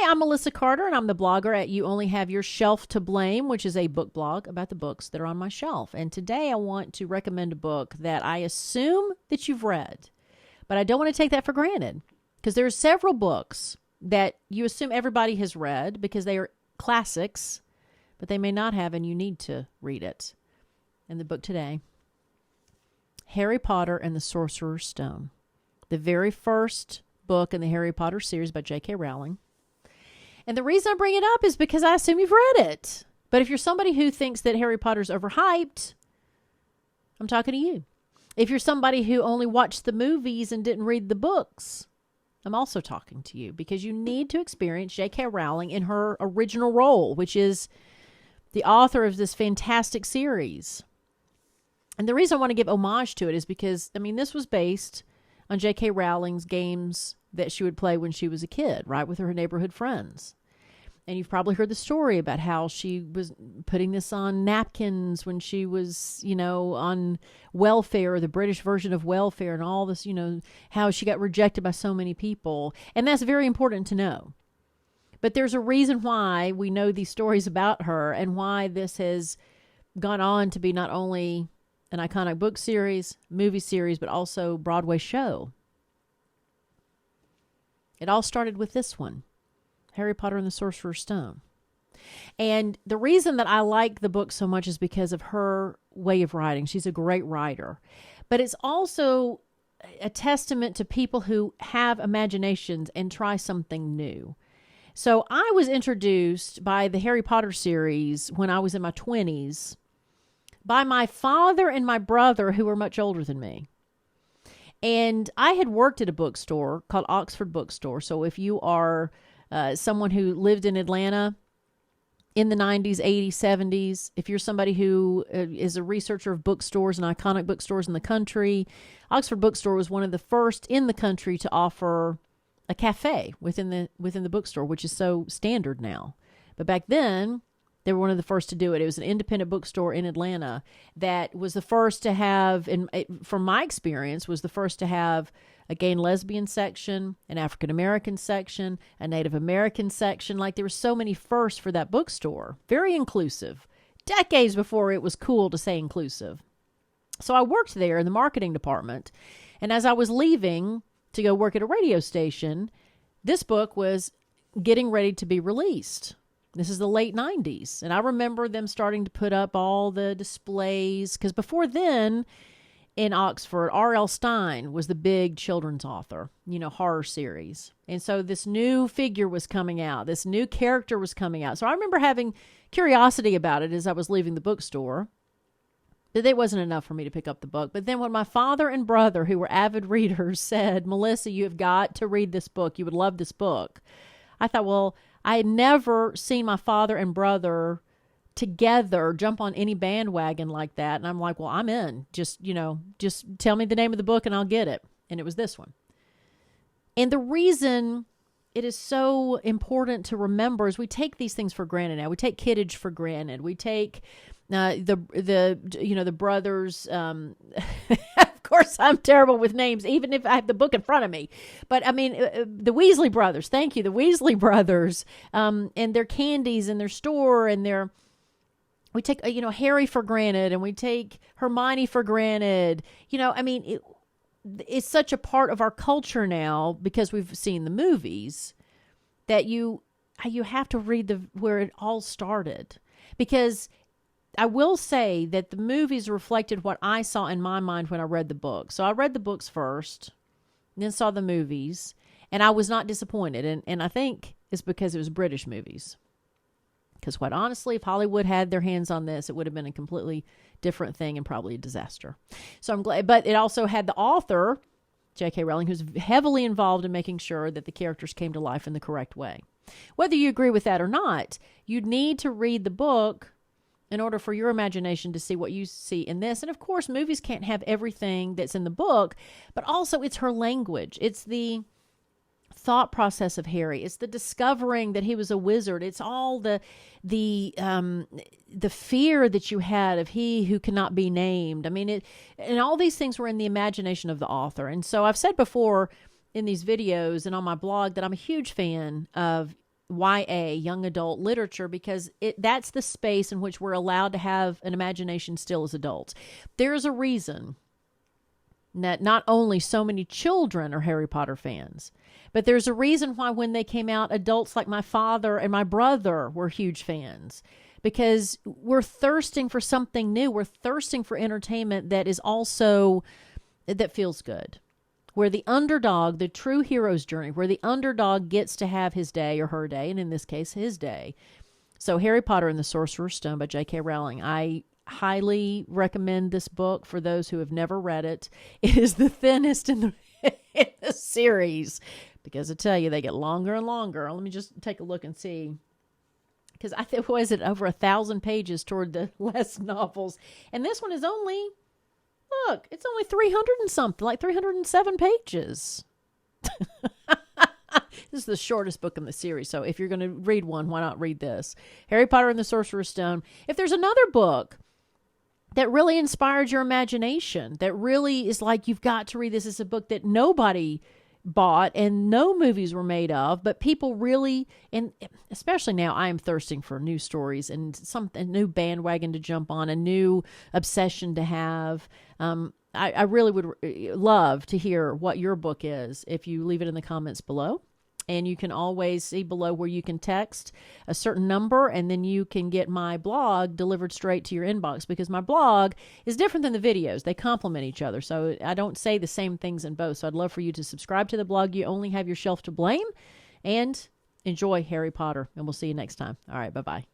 I'm Melissa Carter, and I'm the blogger at You Only Have Your Shelf to Blame, which is a book blog about the books that are on my shelf. And today I want to recommend a book that I assume that you've read, but I don't want to take that for granted because there are several books that you assume everybody has read because they are classics, but they may not have, and you need to read it. And the book today, Harry Potter and the Sorcerer's Stone, the very first book in the Harry Potter series by J.K. Rowling. And the reason I bring it up is because I assume you've read it. But if you're somebody who thinks that Harry Potter's overhyped, I'm talking to you. If you're somebody who only watched the movies and didn't read the books, I'm also talking to you because you need to experience J.K. Rowling in her original role, which is the author of this fantastic series. And the reason I want to give homage to it is because, this was based on J.K. Rowling's games that she would play when she was a kid, right, with her neighborhood friends. And you've probably heard the story about how she was putting this on napkins when she was, on welfare, the British version of welfare, and all this, how she got rejected by so many people. And that's very important to know. But there's a reason why we know these stories about her and why this has gone on to be not only an iconic book series, movie series, but also Broadway show. It all started with this one, Harry Potter and the Sorcerer's Stone. And the reason that I like the book so much is because of her way of writing. She's a great writer. But it's also a testament to people who have imaginations and try something new. So I was introduced by the Harry Potter series when I was in my 20s by my father and my brother, who were much older than me. And I had worked at a bookstore called Oxford Bookstore. So if you are someone who lived in Atlanta in the 90s, 80s, 70s, if you're somebody who is a researcher of bookstores and iconic bookstores in the country, Oxford Bookstore was one of the first in the country to offer a cafe within the bookstore, which is so standard now. But back then, they were one of the first to do it. It was an independent bookstore in Atlanta that was the first to have, from my experience, was the first to have a gay and lesbian section, an African-American section, a Native American section. Like, there were so many firsts for that bookstore. Very inclusive. Decades before it was cool to say inclusive. So I worked there in the marketing department. And as I was leaving to go work at a radio station, this book was getting ready to be released. This is the late 90s. And I remember them starting to put up all the displays. Because before then, in Oxford, R.L. Stine was the big children's author, horror series. And so this new figure was coming out. This new character was coming out. So I remember having curiosity about it as I was leaving the bookstore. But it wasn't enough for me to pick up the book. But then when my father and brother, who were avid readers, said, Melissa, you have got to read this book. You would love this book. I thought, well, I had never seen my father and brother together jump on any bandwagon like that. And I'm like, well, I'm in. Just tell me the name of the book and I'll get it. And it was this one. And the reason it is so important to remember is we take these things for granted now. We take kiddage for granted. We take the brothers. Of course, I'm terrible with names, even if I have the book in front of me. But the Weasley brothers. Thank you, the Weasley brothers, and their candies in their store, and we take Harry for granted, and we take Hermione for granted. It's such a part of our culture now because we've seen the movies that you have to read where it all started. Because I will say that the movies reflected what I saw in my mind when I read the book. So I read the books first, then saw the movies, and I was not disappointed. And I think it's because it was British movies. Because quite honestly, if Hollywood had their hands on this, it would have been a completely different thing and probably a disaster. So I'm glad. But it also had the author, J.K. Rowling, who's heavily involved in making sure that the characters came to life in the correct way. Whether you agree with that or not, you need to read the book in order for your imagination to see what you see in this. And of course, movies can't have everything that's in the book, but also it's her language. It's the thought process of Harry. It's the discovering that he was a wizard. It's all the fear that you had of he who cannot be named. And all these things were in the imagination of the author. And so I've said before in these videos and on my blog that I'm a huge fan of YA, young adult literature, because that's the space in which we're allowed to have an imagination still as adults. There's a reason that not only so many children are Harry Potter fans, but there's a reason why when they came out, adults like my father and my brother were huge fans, because we're thirsting for something new. We're thirsting for entertainment that is also, that feels good, where the underdog, the true hero's journey, where the underdog gets to have his day or her day, and in this case, his day. So Harry Potter and the Sorcerer's Stone by J.K. Rowling. I highly recommend this book for those who have never read it. It is the thinnest in the series, because I tell you, they get longer and longer. Let me just take a look and see. Because I think, was it over 1,000 pages toward the last novels? And this one is only, look, it's only 300 and something, like 307 pages. This is the shortest book in the series. So if you're going to read one, why not read this? Harry Potter and the Sorcerer's Stone. If there's another book that really inspired your imagination, that really is like, you've got to read this. It's a book that nobody bought and no movies were made of, but people really, and especially now, I am thirsting for new stories and a new bandwagon to jump on, a new obsession to have. I really would love to hear what your book is if you leave it in the comments below. And you can always see below where you can text a certain number, and then you can get my blog delivered straight to your inbox, because my blog is different than the videos. They complement each other. So I don't say the same things in both. So I'd love for you to subscribe to the blog. You only have yourself to blame, and enjoy Harry Potter. And we'll see you next time. All right. Bye-bye.